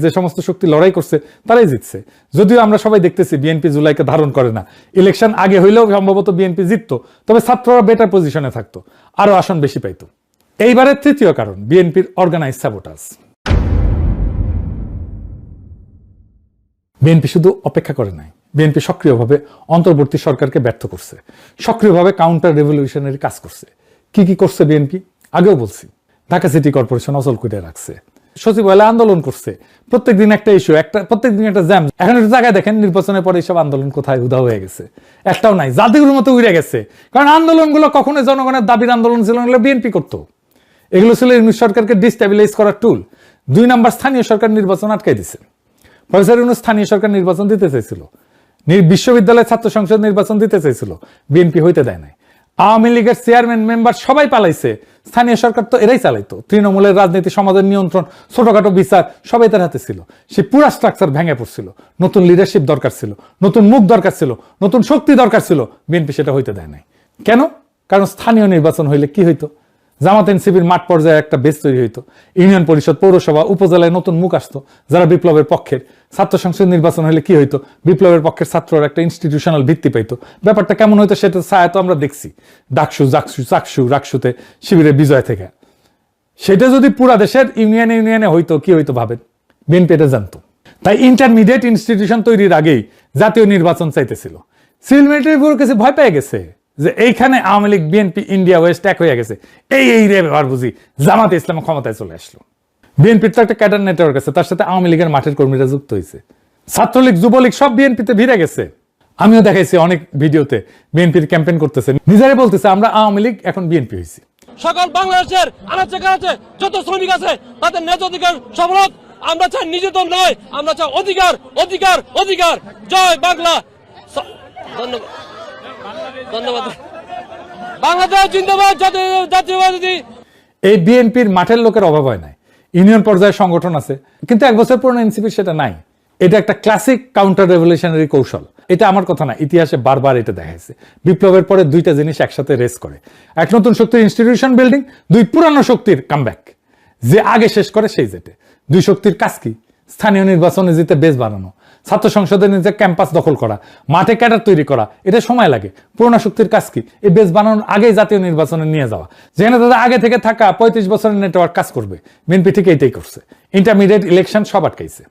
যে সমস্ত শক্তি লড়াই করছে তারাই জিতছে। যদিও আমরা সবাই দেখতেছি বিএনপি জুলাইকে ধারণ করে না, ইলেকশন আগে হইলেও সম্ভবত বিএনপি জিততো, তবে ছাত্ররা বেটার পজিশনে থাকতো, আরো আসন বেশি পাইতো। এইবারের তৃতীয় কারণ বিএনপির অর্গানাইজ সাবোটাজ। বিএনপি শুধু অপেক্ষা করে নাই, বিএনপি সক্রিয়ভাবে অন্তর্বর্তী সরকারকে ব্যর্থ করছে, সক্রিয়ভাবে কাউন্টার রেভলিউশনারি কাজ করছে। কি কি করছে বিএনপি আগেও বলছি। ঢাকা সিটি কর্পোরেশন অচল করে রাখছে, সচিবালয় আন্দোলন করছে, প্রত্যেকদিন একটা ইস্যু, প্রত্যেকদিন একটা জ্যাম। এখন একটু জায়গায় দেখেন নির্বাচনের পরে এইসব আন্দোলন কোথায় উদা হয়ে গেছে, একটাও নাই, জাতিগুলোর মতো উড়ে গেছে। কারণ আন্দোলনগুলো কখনোই জনগণের দাবির আন্দোলন ছিল না, বিএনপি করতো। এগুলো ছিল ইউনূস সরকারকে ডিস্টেবিলাইজ করার টুল। 2 নাম্বার স্থানীয় সরকার নির্বাচন আটকাই দিছে। প্রফেসর ইউনূস স্থানীয় সরকার নির্বাচন দিতে চাইছিল, বিশ্ববিদ্যালয়ের ছাত্র সংসদ নির্বাচন দিতে চাইছিল, বিএনপি হইতে দেয় নাই। আওয়ামী লীগের চেয়ারম্যান মেম্বার সবাই পালাইছে, স্থানীয় সরকার তো এরাই চালাইতো। তৃণমূলের রাজনীতি, সমাজের নিয়ন্ত্রণ, ছোটখাটো বিচার সবাই তার হাতে ছিল। সে পুরা স্ট্রাকচার ভেঙে পড়ছিল। নতুন লিডারশিপ দরকার ছিল, নতুন মুখ দরকার ছিল, নতুন শক্তি দরকার ছিল। বিএনপি সেটা হইতে দেয় নাই। কেন? কারণ স্থানীয় নির্বাচন হইলে কি হইতো? জামাত এনসিপির মাঠ পর্যায়ে একটা বেস তৈরি হইতো, ইউনিয়ন পরিষদ, পৌরসভা, উপজেলায় নতুন মুখ আসতো যারা বিপ্লবের পক্ষের। ছাত্র সংসদ নির্বাচন হলে কি হইতো? বিপ্লবের পক্ষের ছাত্ররা একটা ইনস্টিটিউশনাল ভিত্তি পাইতো। ব্যাপারটা কেমন হইতো সেটা ছায়া তো আমরা দেখছি, ডাকসু, চাকসু, রাকসুতে শিবিরের বিজয় থেকে। সেটা যদি পুরা দেশের ইউনিয়নে হইতো, কি হইতো ভাবেন? বিএনপি এটা জানতো। তাই ইন্টারমিডিয়েট ইনস্টিটিউশন তৈরির আগেই জাতীয় নির্বাচন চাইতেছিল। সিভিল মিলিটারি ব্যুরো কাছে ভয় পেয়ে গেছে যে এইখানে Awami League, BNP, India West এক হয়ে গেছে, এই রে ব্যাপার বুঝি জামাতে ইসলাম ক্ষমতায় চলে আসলো। বিএনপির তো একটা ক্যাডার নেটওয়ার্ক আছে, তার সাথে আওয়ামী লীগের মাঠের কর্মীরা যুক্ত হয়েছে। ছাত্রলীগ, যুবলীগ সব বিএনপিতে ভিড়ে গেছে। আমিও দেখাইছি অনেক ভিডিওতে বিএনপির ক্যাম্পেইন করতেছে, নিজেরাই বলতেছে আমরা আওয়ামী লীগ, এখন বিএনপি হয়েছি। সকল বাংলাদেশের আনাচে কানাচে যত শ্রমিক আছে তাদের ন্যায্য অধিকার সবরত আমরা চাই, নিজেদের নয়, আমরা চাই অধিকার, অধিকার, অধিকার। জয় বাংলা। ধন্যবাদ, ধন্যবাদ। বাংলাদেশ জিন্দাবাদ, জাতীয়বাদী। এই বিএনপির মাঠের লোকের অভাব হয় নাই, ইউনিয়ন পর্যায়ে সংগঠন আছে, কিন্তু 1 বছর পুরনো এনসিপি সেটা নাই। এটা একটা ক্লাসিক কাউন্টার রেভলিউশনারি কৌশল। এটা আমার কথা না, ইতিহাসে বারবার এটা দেখাইছে। বিপ্লবের পরে 2টা জিনিস একসাথে রেস করে, এক নতুন শক্তির ইনস্টিটিউশন বিল্ডিং, 2 পুরানো শক্তির কামব্যাক। যে আগে শেষ করে সেই জেটে। 2 শক্তির কাজ কি? স্থানীয় নির্বাচনে জিতে বেস বানানো, ছাত্র সংসদের নিজে ক্যাম্পাস দখল করা, মাঠে ক্যাডার তৈরি করা। এটা সময় লাগে। পুরোনো শক্তির কাজ কি? এই বেস বানানোর আগেই জাতীয় নির্বাচনে নিয়ে যাওয়া, যেখানে তাদের আগে থেকে থাকা 35 বছরের নেটওয়ার্ক কাজ করবে। বিএনপি ঠিক এইটাই করছে। ইন্টারমিডিয়েট ইলেকশন সব আটকাইছে,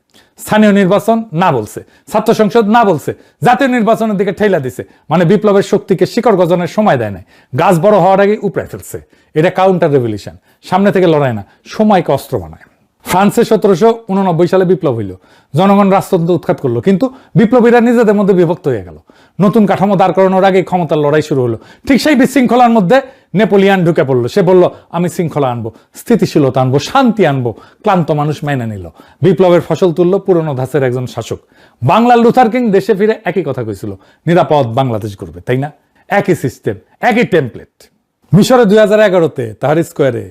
স্থানীয় নির্বাচন না বলছে, ছাত্র সংসদ না বলছে, জাতীয় নির্বাচনের দিকে ঠেলা দিছে। মানে বিপ্লবের শক্তিকে শিকড় গজনের সময় দেয় নাই, গাছ বড় হওয়ার আগে উপড়ে ফেলছে। এটা কাউন্টার রেভলিউশন। সামনে থেকে লড়াই না, সময়কে অস্ত্র বানায়। ফ্রান্সে 1789 সালে বিপ্লব হইল, জনগণ রাজতন্ত্র উৎখাত করলো, কিন্তু বিপ্লবীরা নিজেদের মধ্যে বিভক্ত হয়ে গেল। নতুন কাঠামো দাঁড় করানোর আগে ক্ষমতার লড়াই শুরু হলো। ঠিক সেই বিশৃঙ্খলার মধ্যে নেপোলিয়ান ঢুকে পড়লো। সে বলল আমি শৃঙ্খলা আনবো, স্থিতিশীলতা আনবো, শান্তি আনবো। ক্লান্ত মানুষ মেনে নিল, বিপ্লবের ফসল তুললো পুরনো ধাঁচের একজন শাসক। বাংলার লুথার কিং দেশে ফিরে একই কথা কইছিল, নিরাপদ বাংলাদেশ করবে, তাই না? একই সিস্টেম, একই টেমপ্লেট। মিশরে 2011-তে তাহার স্কোয়ারে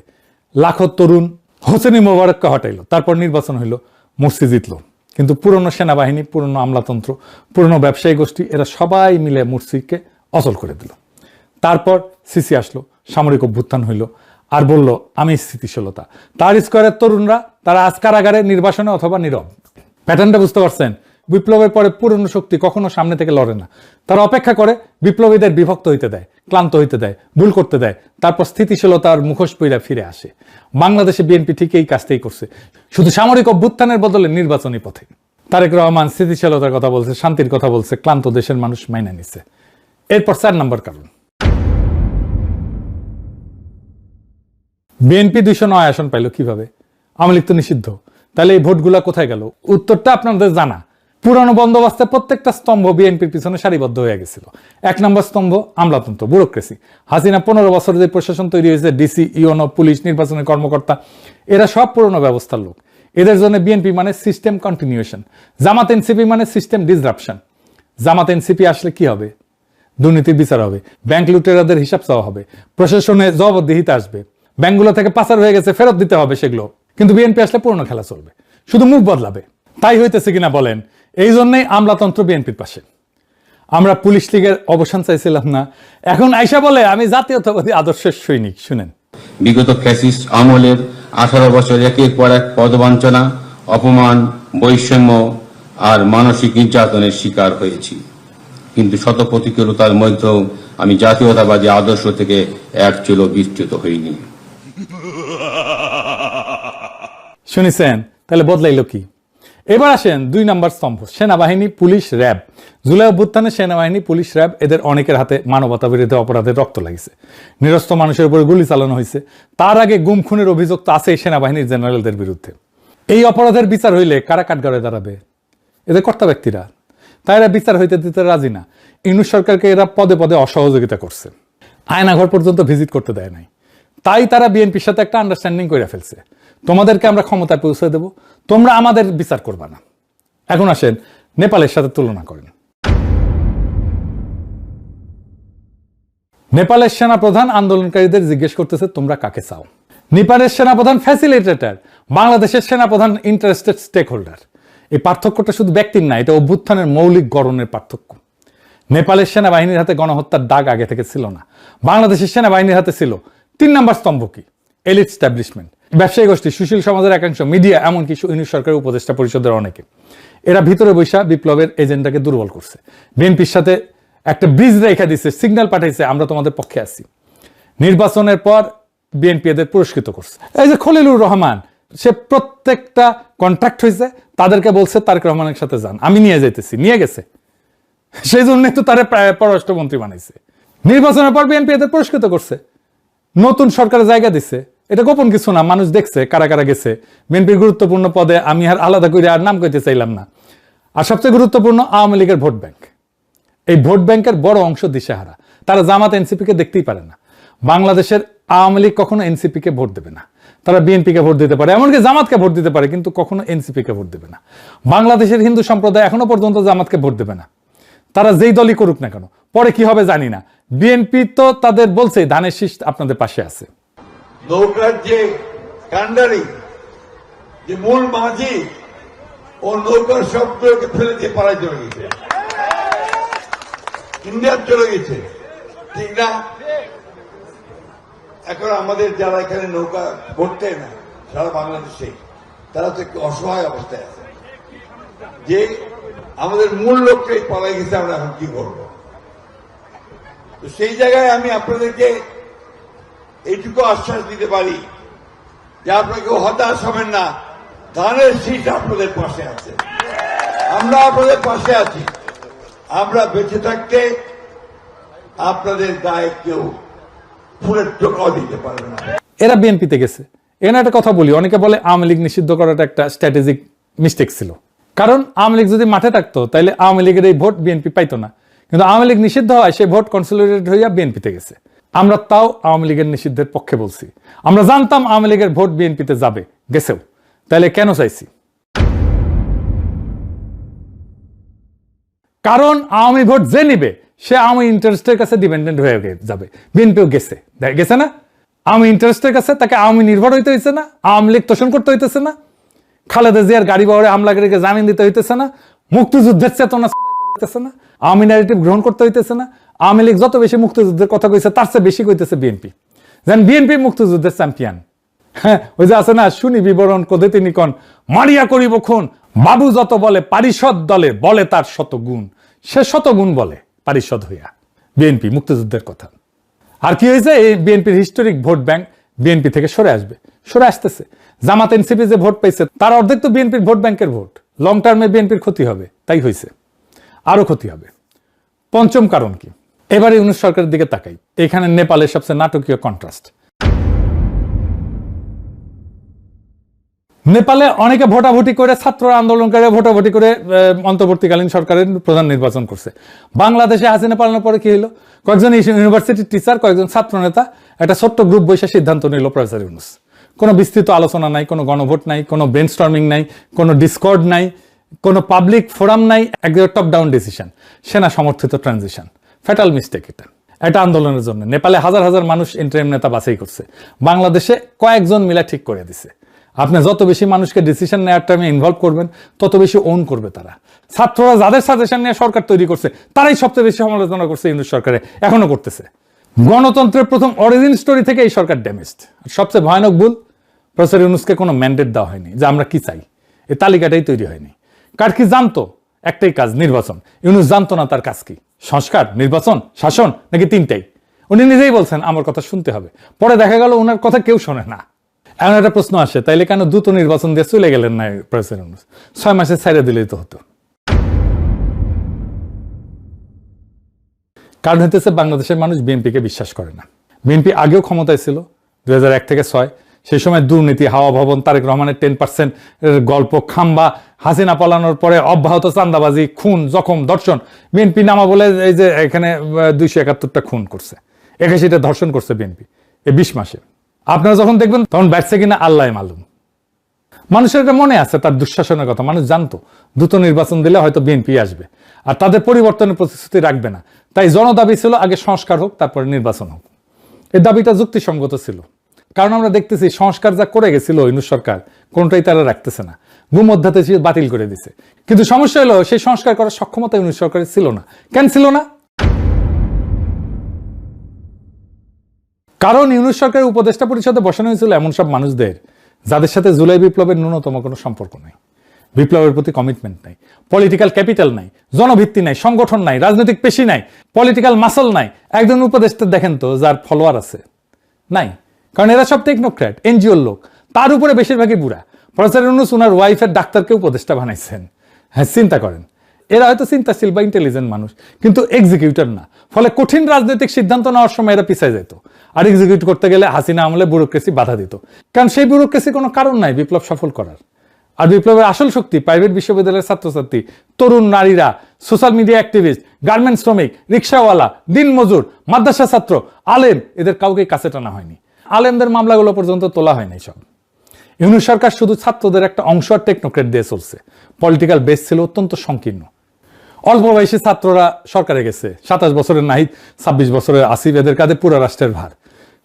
লাখো তরুণ হোসেনি মোবারককে হটাইলো, তারপর নির্বাচন হইলো, মুরসি জিতলো। কিন্তু পুরনো সেনাবাহিনী, পুরনো আমলাতন্ত্র, পুরনো ব্যবসায়ী গোষ্ঠী, এরা সবাই মিলে মুরসিকে অচল করে দিল। তারপর সিসি আসলো, সামরিক অভ্যুত্থান হইল, আর বলল আমি স্থিতিশীলতা। তার স্কোয়ারের তরুণরা তারা আজ কারাগারে, নির্বাসনে অথবা নীরব। প্যাটার্নটা বুঝতে পারছেন? বিপ্লবের পরে পুরনো শক্তি কখনো সামনে থেকে লড়ে না, তারা অপেক্ষা করে, বিপ্লবীদের বিভক্ত হইতে দেয়, ক্লান্ত হইতে দেয়, ভুল করতে দেয়, তারপর স্থিতিশীলতার মুখোশ পইরা ফিরে আসে। বাংলাদেশে বিএনপি ঠিক এই কাজটাই করছে, শুধু সামরিক অভ্যুত্থানের বদলে নির্বাচনী পথে। তারেক রহমান স্থিতিশীলতার কথা বলছে, শান্তির কথা বলছে, ক্লান্ত দেশের মানুষ মাইনা নিছে। এরপর 4 নম্বর কারণ, বিএনপি 209 আসন পাইল কিভাবে? আওয়ামী লীগ তো নিষিদ্ধ, তাহলে এই ভোটগুলা কোথায় গেল? উত্তরটা আপনাদের জানা। পুরানো বন্দোবস্তে প্রত্যেকটা স্তম্ভ বিএনপির পিছনে সারিবদ্ধ হয়ে গেছিল। 1 নম্বর স্তম্ভ আমলাতন্ত্র, ব্যুরোক্রেসি। হাসিনা 15 বছর যে প্রশাসন তৈরি হয়েছে, ডিসি, ইউনো, পুলিশ, নির্বাচনের কর্মকর্তা, এরা সব পুরনো ব্যবস্থার লোক। এদের জন্য বিএনপি মানে সিস্টেম কন্টিনিউশন, জামাত এনসিপি মানে সিস্টেম ডিসরাপশন। জামাত এনসিপি আসলে কি হবে? দুর্নীতির বিচার হবে, ব্যাংক লুটেরাদের হিসাব চাওয়া হবে, প্রশাসনে জবাবদিহিতা আসবে, ব্যাংকগুলো থেকে পাচার হয়ে গেছে ফেরত দিতে হবে সেগুলো। কিন্তু বিএনপি আসলে পুরনো খেলা চলবে, শুধু মুখ বদলাবে। তাই হইতেছে কিনা বলেন? এই জন্যই আমলাতন্ত্র বিএনপির পাশে। আমরা পুলিশ লীগের অবসান চাইছিলাম না, এখন আইসা বলে আমি জাতীয়তাবাদী আদর্শের সৈনিক। শুনেন, বিগত ফ্যাসিস্ট আমলের 18 বছর একের পর এক পদবঞ্চনা, অপমান, বৈষম্য আর মানসিক নির্যাতনের শিকার হয়েছি, কিন্তু শত প্রতিকূলতার মধ্যেও আমি জাতীয়তাবাদী আদর্শ থেকে এক চুলও বিচ্যুত হইনি। শুনেছেন? তাহলে বদলাইলো কি? এবার আসেন 2 নম্বর স্তম্ভ, সেনাবাহিনী, পুলিশ, র্যাব। জুলাই অভ্যুত্থানে সেনাবাহিনী, পুলিশ, র্যাব এদের অনেকের হাতে মানবতা বিরোধী অপরাধের রক্ত লাগিছে, নিরস্ত্র মানুষের উপরে গুলি চালানো হয়েছে। তার আগে গুম খুনের অভিযোগ তো আছে সেনাবাহিনীর জেনারেলদের বিরুদ্ধে। এই অপরাধের বিচার হইলে কারা কাঠগড়ায় দাঁড়াবে? এদের কর্তা ব্যক্তিরা। তাই এরা বিচার হইতে দিতে রাজি না। ইউনূস সরকারকে এরা পদে পদে অসহযোগিতা করছে, আয়নাঘর পর্যন্ত ভিজিট করতে দেয় নাই। তাই তারা বিএনপির সাথে একটা আন্ডারস্ট্যান্ডিং করে ফেলছে, তোমাদেরকে আমরা ক্ষমতায় পৌঁছে দেব, তোমরা আমাদের বিচার করবা না। এখন আসেন নেপালের সাথে তুলনা করেন। নেপালের সেনাপ্রধান আন্দোলনকারীদের জিজ্ঞেস করতেছে তোমরা কাকে চাও। নেপালের সেনাপ্রধান ফ্যাসিলিটেটর, বাংলাদেশের সেনাপ্রধান ইন্টারেস্টেড স্টেক হোল্ডার। এই পার্থক্যটা শুধু ব্যক্তির না, এটা অভ্যুত্থানের মৌলিক গড়নের পার্থক্য। নেপালের সেনাবাহিনীর হাতে গণহত্যার দাগ আগে থেকে ছিল না, বাংলাদেশের সেনাবাহিনীর হাতে ছিল। 3 নম্বর স্তম্ভ কি? এলিট স্ট্যাবলিশমেন্ট, ব্যবসায়ী গোষ্ঠী, সুশীল সমাজের একাংশ, মিডিয়া, এমনকি ইউনূস সরকারের উপদেষ্টা পরিষদের অনেকে। এরা ভিতরে বৈশা বিপ্লবের এজেন্ডাকে দুর্বল করছে, বিএনপির সাথে একটা ব্রিজ রেখা দিচ্ছে, সিগন্যাল পাঠাইছে আমরা তোমাদের পক্ষে আছি। নির্বাচনের পর বিএনপি এদের পুরস্কৃত করছে। এই যে খলিলুর রহমান, সে প্রত্যেকটা কন্ট্রাক্ট হয়েছে, তাদেরকে বলছে তারেক রহমানের সাথে যান, আমি নিয়ে যাইতেছি, নিয়ে গেছে। সেই জন্যই তো তারা পররাষ্ট্রমন্ত্রী বানাইছে। নির্বাচনের পর বিএনপি এদের পুরস্কৃত করছে, নতুন সরকারের জায়গা দিচ্ছে। এটা গোপন কিছু না, মানুষ দেখছে কারা কারা গেছে বিএনপির গুরুত্বপূর্ণ পদে। আমি আর আলাদা করে আর নাম কইতে চাইলাম না। আর সবচেয়ে গুরুত্বপূর্ণ আওয়ামী লীগের ভোট ব্যাংক। এই ভোট ব্যাংকের বড় অংশ দিশেহারা, তারা জামাত এনসিপিকে দেখতেই পারে না। বাংলাদেশের আওয়ামী লীগ কখনো এনসিপিকে ভোট দেবে না, তারা বিএনপিকে ভোট দিতে পারে, এমনকি জামাতকে ভোট দিতে পারে, কিন্তু কখনো এনসিপিকে ভোট দেবে না। বাংলাদেশের হিন্দু সম্প্রদায় এখনো পর্যন্ত জামাতকে ভোট দেবে না, তারা যেই দলই করুক না কেন। পরে কি হবে জানি না। বিএনপি তো তাদের বলছে ধানের শীষ আপনাদের পাশে আছে। নৌকার যে কান্ডারি, যে মূল মাঝি, ও নৌকার সবগুলোকে ফেলে দিয়ে পাড়ায় চলে গেছে, ইন্ডিয়ার চলে গেছে, ঠিক না? এখন আমাদের যারা এখানে নৌকা ভরতে না সারা বাংলাদেশে, তারা তো একটু অসহায় অবস্থায় আছে, যে আমাদের মূল লক্ষ্যে পালাই গেছে, আমরা এখন কি করব? তো সেই জায়গায় আমি আপনাদেরকে এইটুকু আশ্বাস দিতে পারি যে আপনাকে হতাশ হবেন না, ধানের শীষ আপনাদের পাশে আছে, আমরা আপনাদের পাশে আছি। আমরা বেঁচে থাকতে আপনাদের গায়ে কেউ ফুলের টোকাও দিতে পারবে না। এরা বিএনপিতে গেছে। এখানে একটা কথা বলি, অনেকে বলে আওয়ামী লীগ নিষিদ্ধ করাটা একটা স্ট্র্যাটেজিক মিস্টেক ছিল, কারণ আওয়ামী লীগ যদি মাঠে থাকতো তাহলে আওয়ামী লীগের এই ভোট বিএনপি পাইতো না। কিন্তু আওয়ামী লীগ নিষিদ্ধ হয়, সেই ভোট কনসলিডেটেড হইয়া বিএনপিতে গেছে। আমরা তাও আওয়ামী লীগের নিষিদ্ধের পক্ষে বলছি। আমরা জানতাম আওয়ামী লীগের ভোট বিএনপিতে যাবে, গেছেও, তাহলে কেন চাইছি? কারণ আওয়ামী ভোট যে নিবে সে আওয়ামী ইন্টারেস্টের কাছে ডিপেন্ডেন্ট হয়ে যাবে। বিএনপিও গেছে, গেছে না? আওয়ামী ইন্টারেস্টের কাছে তাকে আওয়ামী নির্ভর হইতে হইছে না, আওয়ামী লীগ তোষণ করতে হইতেছে না, খালেদা জিয়ার গাড়ি বহরে হামলাকারীকে জামিন দিতে হইতেছে না, মুক্তিযুদ্ধের চেতনা হইতেছে না, আওয়ামী ন্যারেটিভ গ্রহণ করতে হইতেছে না। আওয়ামী লীগ যত বেশি মুক্তিযুদ্ধের কথা কইছে তার চেয়ে বেশি কইতেছে বিএনপি, যেন বিএনপি মুক্তিযুদ্ধের চ্যাম্পিয়ন। হ্যাঁ, ওই যে আছে না, শুনি বিবরণ কোদে তিনি কন, মারিয়া করিব খুন, বাবু যত বলে পারিষদ দলে, বলে তার শত গুণ, সে শত গুণ বলে পারিষদ হইয়া। বিএনপি মুক্তিযুদ্ধের কথা। আর কি হয়েছে? এই বিএনপির হিস্টোরিক ভোট ব্যাংক বিএনপি থেকে সরে আসবে, সরে আসতেছে। জামাত এনসিপি যে ভোট পাইছে তার অর্ধেক তো বিএনপির ভোট ব্যাংকের ভোট। লং টার্মে বিএনপির ক্ষতি হবে, তাই হয়েছে, আরো ক্ষতি হবে। পঞ্চম কারণ কি? এবারে ইউনূস সরকারের দিকে তাকাই। এখানে নেপালের সবচেয়ে নাটকীয় কন্ট্রাস্ট। নেপালে অনেকে ভোটাভুটি করে, ছাত্র আন্দোলনকারী ভোটাভুটি করে অন্তর্বর্তীকালীন সরকারের প্রধান নির্বাচন করছে। বাংলাদেশে হাসিনা পালানোর পরে কি হলো? কয়েকজন ইউনিভার্সিটির টিচার, কয়েকজন ছাত্র নেতা একটা ছোট্ট গ্রুপ বসে সিদ্ধান্ত নিল প্রফেসর ইউনূস। কোনো বিস্তৃত আলোচনা নাই, কোনো গণভোট নাই, কোনো ব্রেনস্টর্মিং নাই, কোনো ডিসকর্ড নাই, কোনো পাবলিক ফোরাম নাই, একদম টপ ডাউন ডিসিশন, সেনা সমর্থিত ট্রানজিশন। ফ্যাটাল মিস্টেক এটা আন্দোলনের জন্য। নেপালে হাজার হাজার মানুষ ইন্টারিম নেতা বাছাই করছে, বাংলাদেশে কয়েকজন মিলে ঠিক করে দিছে। আপনি যত বেশি মানুষকে ডিসিশন নেওয়ার টাইমে ইনভলভ করবেন তত বেশি ওন করবে তারা। ছাত্ররা যাদের সাজেশন নিয়ে সরকার তৈরি করছে তারাই সবচেয়ে বেশি সমালোচনা করছে ইউনূস সরকারে, এখনো করতেছে। গণতন্ত্রের প্রথম অরিজিন স্টোরি থেকে এই সরকার ড্যামেজড। সবচেয়ে ভয়ানক ভুল, প্রফেসর ইউনূসকে কোনো ম্যান্ডেট দেওয়া হয়নি যে আমরা কি চাই। এই তালিকাটাই তৈরি হয়নি। কার্কি জানতো একটাই কাজ, নির্বাচন। ইউনূস জানতো না তার কাজ কি, সংস্কার, নির্বাচন, শাসন, নাকি তিনটাই। উনি নিজেই বলছেন আমার কথা শুনতে হবে। পরে দেখা গেল ওনার কথা কেউ শোনে না। এমন একটা প্রশ্ন আসে, তাইলে কেন দ্রুত নির্বাচন দিয়ে চলে গেলেন না প্রেসিডেন্ট ইউনূস? 6 মাসে ছাইড়া দিলেই তো হতো। কারণ হইতেছে বাংলাদেশের মানুষ বিএনপিকে বিশ্বাস করে না। বিএনপি আগেও ক্ষমতায় ছিল 2001 থেকে 6, সেই সময় দুর্নীতি, হাওয়া ভবন, তারেক রহমানের 10% গল্প, খাম্বা, হাসিনা পালানোর পরে অব্যাহত চান্দাবাজি, খুন, জখম, ধর্ষণ। বিএনপি নামা বলে এই যে এখানে 271টা খুন করছে, 81টা ধর্ষণ করছে বিএনপি এই 20 মাসে। আপনারা যখন দেখবেন তখন ব্যাটছে কিনা আল্লাহ মালুম। মানুষের এটা মনে আছে তার দুঃশাসনের কথা। মানুষ জানতো দ্রুত নির্বাচন দিলে হয়তো বিএনপি আসবে, আর তাদের পরিবর্তনের প্রতিশ্রুতি রাখবে না। তাই জনদাবি ছিল আগে সংস্কার হোক, তারপরে নির্বাচন হোক। এই দাবিটা যুক্তিসঙ্গত ছিল, কারণ আমরা দেখতেছি সংস্কার যা করে গেছিল ইউনূস সরকার, কোনটাই তারা রাখতেছে না, ভূমধ্যাদেশ বাতিল করে দিছে। কিন্তু সমস্যা হলো সেই সংস্কার করার সক্ষমতা ইউনূস সরকারের ছিল না। কেন ছিল না? কারণ ইউনূস সরকারের উপদেষ্টা পরিষদে বসানো হয়েছিল এমন সব মানুষদের যাদের সাথে জুলাই বিপ্লবের ন্যূনতম কোনো সম্পর্ক নেই, বিপ্লবের প্রতি কমিটমেন্ট নাই, পলিটিক্যাল ক্যাপিটাল নাই, জনভিত্তি নাই, সংগঠন নাই, রাজনৈতিক পেশি নাই, পলিটিক্যাল মাসল নাই। একজন উপদেষ্টা দেখেন তো যার ফলোয়ার আছে? নাই। কারণ এরা সব টেকনোক্র্যাট, এনজিওর লোক, তার উপরে বেশিরভাগই বুড়া। প্রফেসর ইউনূস ওনার ওয়াইফের ডাক্তারকে উপদেষ্টা বানাইছেন। হ্যাঁ, চিন্তা করেন, এরা হয়তো চিন্তাশীল বা ইন্টেলিজেন্ট মানুষ, কিন্তু এক্সিকিউটর না। ফলে কঠিন রাজনৈতিক সিদ্ধান্ত নেওয়ার সময় এরা পিছিয়ে যেত, আর এক্সিকিউট করতে গেলে হাসিনা আমলে ব্যুরোক্রেসি বাধা দিত। কারণ সেই ব্যুরোক্রেসি কোনো কারণ নাই বিপ্লব সফল করার। আর বিপ্লবের আসল শক্তি প্রাইভেট বিশ্ববিদ্যালয়ের ছাত্রছাত্রী, তরুণ নারীরা, সোশ্যাল মিডিয়া অ্যাক্টিভিস্ট, গার্মেন্টস শ্রমিক, রিক্সাওয়ালা, দিনমজুর, মাদ্রাসা ছাত্র, আলেম, এদের কাউকে কাছে টানা হয়নি। আলেমদের মামলাগুলো পর্যন্ত তোলা হয়নি সব। ইউনূস সরকার শুধু ছাত্রদের একটা অংশ আর টেকনোক্রেট দিয়ে চলছে। পলিটিক্যাল বেস ছিল অত্যন্ত সংকীর্ণ। অল্প বয়সী ছাত্ররা সরকারে গেছে, 27 বছরের নাহিদ, 26 বছরের আসিফ, এদের কাঁধে পুরো রাষ্ট্রের ভার।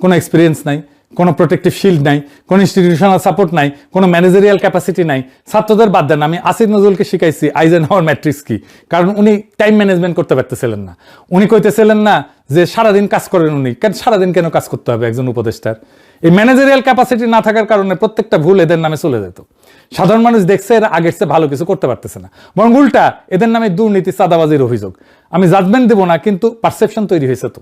কোনো এক্সপিরিয়েন্স নাই, কোনো প্রোটেক্টিভ শিল্ড নাই, কোনো ইনস্টিটিউশনাল সাপোর্ট নাই, কোনো ম্যানেজারিয়াল ক্যাপাসিটি নাই। ছাত্রদের বাদ দেন, আমি আসিফ নজরুলকে শিখাইছি আইজেনহাওয়ার ম্যাট্রিক্স কি, কারণ উনি টাইম ম্যানেজমেন্ট করতে পারতেছিলেন না। উনি কইতেছিলেন না যে সারাদিন কাজ করেন উনি, কেন সারাদিন কেন কাজ করতে হবে একজন উপদেষ্টার? এই ম্যানেজারিয়াল ক্যাপাসিটি না থাকার কারণে প্রত্যেকটা ভুল এদের নামে চলে যেত। সাধারণ মানুষ দেখছে এরা আগের চেয়ে ভালো কিছু করতে পারতেছে না, বরং উল্টা এদের নামে দুর্নীতি, চাঁদাবাজির অভিযোগ। আমি জাজমেন্ট দেবো না, কিন্তু পারসেপশন তৈরি হয়েছে তো।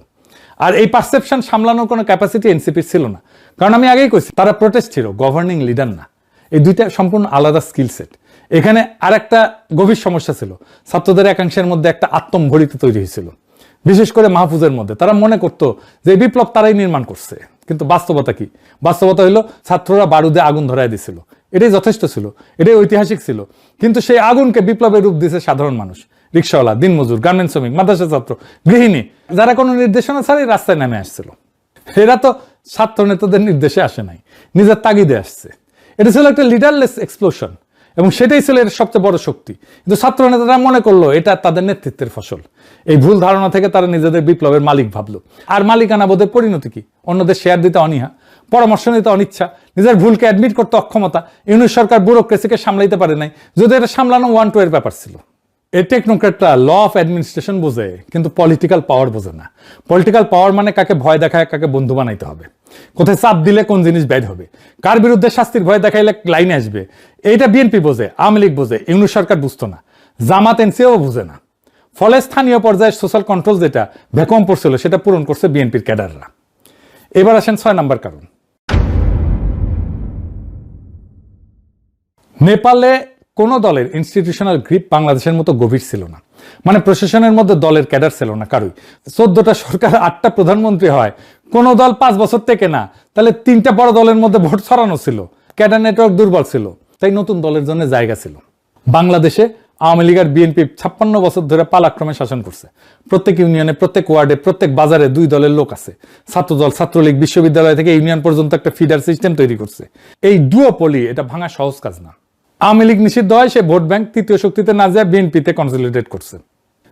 আর এই পারসেপশন সামলানোর কোনো ক্যাপাসিটি এনসিপির ছিল না, কারণ আমি আগেই কইছি তারা প্রোটেস্ট হিরো, গভর্নিং লিডার না। এই দুইটা সম্পূর্ণ আলাদা স্কিল সেট। এখানে আর একটা গভীর সমস্যা ছিল, ছাত্রদের একাংশের মধ্যে একটা আত্মম্ভরিত তৈরি হয়েছিল, বিশেষ করে মাহফুজের মধ্যে। তারা মনে করতো যে বিপ্লব তারাই নির্মাণ করছে, কিন্তু বাস্তবতা কি? বাস্তবতা হইলো ছাত্ররা বারুদে আগুন ধরায় দিছিল। এটাই যথেষ্ট ছিল, এটাই ঐতিহাসিক ছিল। কিন্তু সেই আগুনকে বিপ্লবের রূপ দিয়েছে সাধারণ মানুষ, রিক্সাওয়ালা, দিনমজুর, গার্মেন্টস শ্রমিক, মাদ্রাসা ছাত্র, গৃহিণী, যারা কোনো নির্দেশনা ছাড়াই রাস্তায় নেমে আসছিল। এরা তো ছাত্র নেতাদের নির্দেশে আসে নাই, নিজের তাগিদে আসছে। এটা ছিল একটা লিডারলেস এক্সপ্লোশন, এবং সেটাই ছিল এর সবচেয়ে বড় শক্তি। কিন্তু ছাত্র নেতারা মনে করলো এটা তাদের নেতৃত্বের ফসল। এই ভুল ধারণা থেকে তারা নিজেদের বিপ্লবের মালিক ভাবলো। আর মালিকানা বোধের পরিণতি কি? অন্যদের শেয়ার দিতে অনীহা, পরামর্শ নিতে অনিচ্ছা, নিজের ভুলকে অ্যাডমিট করতে অক্ষমতা। ইউনূস সরকার ব্যুরোক্রেসিকে সামলাইতে পারে নাই, যদি এটা সামলানো 1-2 এর ব্যাপার ছিল। এই টেকনোক্র্যাটরা ল অফ অ্যাডমিনিস্ট্রেশন বোঝে, কিন্তু পলিটিক্যাল পাওয়ার বোঝে না। পলিটিক্যাল পাওয়ার মানে কাকে ভয় দেখায়, কাকে বন্ধু বানাইতে হবে, কোথায় চাপ দিলে কোন জিনিস ব্যাড হবে, কার বিরুদ্ধে শাস্তির ভয় দেখাইলে লাইনে আসবে। এইটা বিএনপি বোঝে, আওয়ামী লীগ বোঝে, ইউনূস সরকার বুঝতো না, জামাত এনসিও বুঝে না। ফলে স্থানীয় পর্যায়ে সোশ্যাল কন্ট্রোল যেটা ভ্যাকুয়াম পড়ছিল সেটা পূরণ করছে বিএনপির ক্যাডাররা। এবার আসেন 6 নম্বর কারণ। নেপালে কোন দলের ইনস্টিটিউশনাল গ্রিপ বাংলাদেশের মতো গভীর ছিল না। মানে প্রশাসনের মধ্যে দলের ক্যাডার ছিল না কারোই। 14টা সরকার, 8টা প্রধানমন্ত্রী হয়, কোন দল 5 বছর থেকে না, তাহলে 3টা বড় দলের মধ্যে ভোট ছড়ানো ছিল, ক্যাডার নেটওয়ার্ক দুর্বল ছিল, তাই নতুন দলের জন্য জায়গা ছিল। বাংলাদেশে আওয়ামী লীগ আর বিএনপি 56 বছর ধরে পালাক্রমে শাসন করছে। প্রত্যেক ইউনিয়নে, প্রত্যেক ওয়ার্ডে, প্রত্যেক বাজারে 2 দলের লোক আছে। ছাত্রদল, ছাত্রলীগ, বিশ্ববিদ্যালয় থেকে ইউনিয়ন পর্যন্ত একটা ফিডার সিস্টেম তৈরি করছে। এই ডুওপলি, এটা ভাঙা সহজ কাজ না। আওয়ামী লীগ নিষিদ্ধ হয়, সে ভোট ব্যাংক তৃতীয় শক্তিতে না যায় বিএনপিতে কনসলিডেট করছে।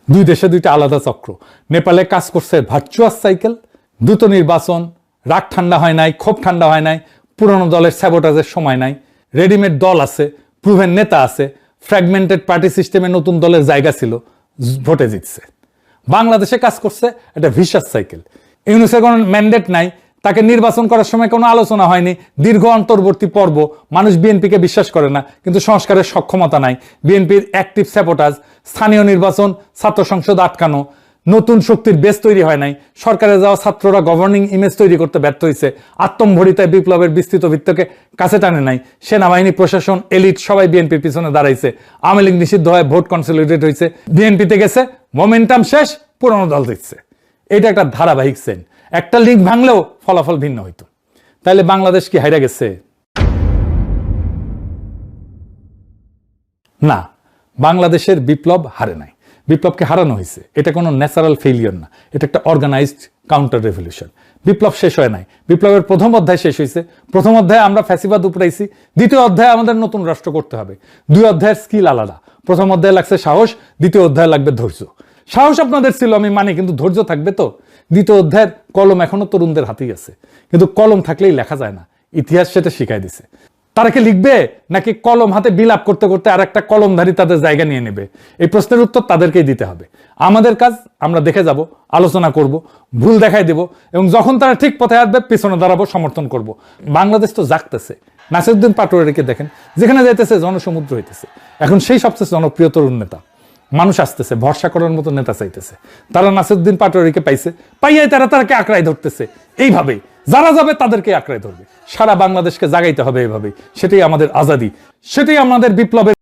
2 দেশে 2টা আলাদা চক্র। নেপালে কাজ করছে ভার্চুয়াস সাইকেল, দ্রুত নির্বাচন, রাগ ঠান্ডা হয় নাই, ক্ষোভ ঠান্ডা হয় নাই, পুরনো দলের স্যাবোটাজের সময় নাই, রেডিমেড দল আছে, প্রুভেন নেতা আছে, ফ্র্যাগমেন্টেড পার্টি সিস্টেমে নতুন দলের জায়গা ছিল, ভোটে জিতছে। বাংলাদেশে কাজ করছে একটা ভিশাস সাইকেল। ইউনূসের কোনো ম্যান্ডেট নাই, তাকে নির্বাচন করার সময় কোনো আলোচনা হয়নি, দীর্ঘ অন্তর্বর্তী পর্ব, মানুষ বিএনপিকে বিশ্বাস করে না, কিন্তু সংস্কারের সক্ষমতা নাই, বিএনপির অ্যাক্টিভ স্যাবোটাজ, স্থানীয় নির্বাচন, ছাত্র সংসদ আটকানো, নতুন শক্তির বেস তৈরি হয় নাই, সরকারে যাওয়া ছাত্ররা গভর্নিং ইমেজ তৈরি করতে ব্যর্থ হয়েছে, আত্মম্ভরিতায় বিপ্লবের বিস্তৃত বৃত্তকে কাছে টানে নাই, সেনাবাহিনী, প্রশাসন, এলিট সবাই বিএনপির পিছনে দাঁড়াইছে, আওয়ামী লীগ নিষিদ্ধ হয়, ভোট কনসলিডেট হয়েছে, বিএনপিতে গেছে, মোমেন্টাম শেষ, পুরনো দল দিচ্ছে। এটা একটা ধারাবাহিক সেন। একটা লিঙ্ক ভাঙলেও ফলাফল ভিন্ন হইতো। তাইলে বাংলাদেশ কি হাইরা গেছে? না, বাংলাদেশের বিপ্লব হারে নাই, বিপ্লবকে হারানো হয়েছে। এটা কোনো ন্যাচারাল ফেইলিয়র না, এটা একটা অর্গানাইজড কাউন্টার রেভলিউশন। বিপ্লব শেষ হয় নাই, বিপ্লবের প্রথম অধ্যায় শেষ হয়েছে। প্রথম অধ্যায়ে আমরা ফ্যাসিবাদ উপড়াইছি, দ্বিতীয় অধ্যায়ে আমাদের নতুন রাষ্ট্র করতে হবে। দুই অধ্যায়ের স্কিল আলাদা। প্রথম অধ্যায়ে লাগছে সাহস, দ্বিতীয় অধ্যায়ে লাগবে ধৈর্য। সাহস আপনাদের ছিল আমি মানি, কিন্তু ধৈর্য থাকবে তো। দ্বিতীয় অধ্যায়ের কলম এখনো তরুণদের হাতেই আছে, কিন্তু কলম থাকলেই লেখা যায় না, ইতিহাস সেটা শিখাই দিছে। তারা কি লিখবে, নাকি কলম হাতে বিলাপ করতে করতে আর একটা কলমধারী তাদের জায়গা নিয়ে নেবে? এই প্রশ্নের উত্তর তাদেরকেই দিতে হবে। আমাদের কাজ, আমরা দেখে যাব, আলোচনা করব, ভুল দেখাই দেব, এবং যখন তারা ঠিক পথে আসবে পিছনে দাঁড়াবো, সমর্থন করব। বাংলাদেশ তো জাগতেছে। নাসিরউদ্দিন পাটোয়ারিকে দেখেন, যেখানে যাইতেছে জনসমুদ্র হইতেছে। এখন সেই সবচেয়ে জনপ্রিয় তরুণ নেতা। মানুষ আসতেছে, ভরসা করার মতো নেতা চাইতেছে। তারা নাসিরউদ্দিন পাটোয়ারিকে পাইছে, পাইয়াই তারাকে আঁকড়ায় ধরতেছে। এইভাবেই যারা যাবে তাদেরকে আঁকড়ায় ধরবে। সারা বাংলাদেশকে জাগাইতে হবে এভাবেই। সেটাই আমাদের আজাদি, সেটাই আমাদের বিপ্লবের